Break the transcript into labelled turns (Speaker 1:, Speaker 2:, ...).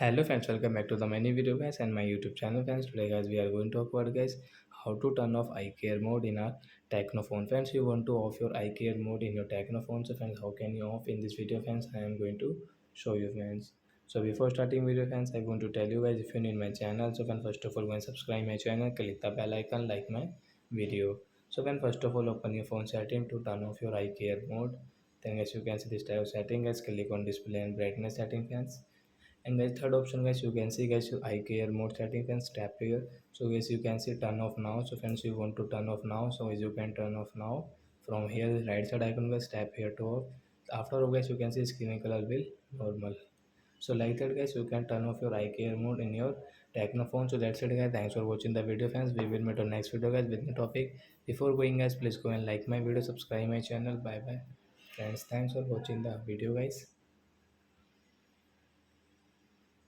Speaker 1: Hello friends, welcome back to the many video guys and my YouTube channel friends. Today guys we are going to talk about guys how to turn off eye care mode in our Tecno phone. Friends, you want to off your eye care mode in your Tecno phone. So friends, how can you off in this video friends? I am going to show you friends. So before starting video friends, I want to tell you guys if you're new in my channel. So friends, first of all go and subscribe my channel, click the bell icon, like my video. So friends, first of all open your phone setting to turn off your eye care mode. Then guys you can see this type of setting guys, click on display and brightness setting friends, and guys third option guys you can see guys your eye care mode setting, friends tap here. So guys you can see turn off now. So friends, you want to turn off now, so as you can turn off now from here right side icon guys, tap here to off. After all guys you can see screen color will normal. So like that guys you can turn off your eye care mode in your Tecno phone. So that's it guys, thanks for watching the video friends. We will meet on next video guys with new topic. Before going guys, please go and like my video, subscribe my channel. Bye bye friends, thanks for watching the video guys.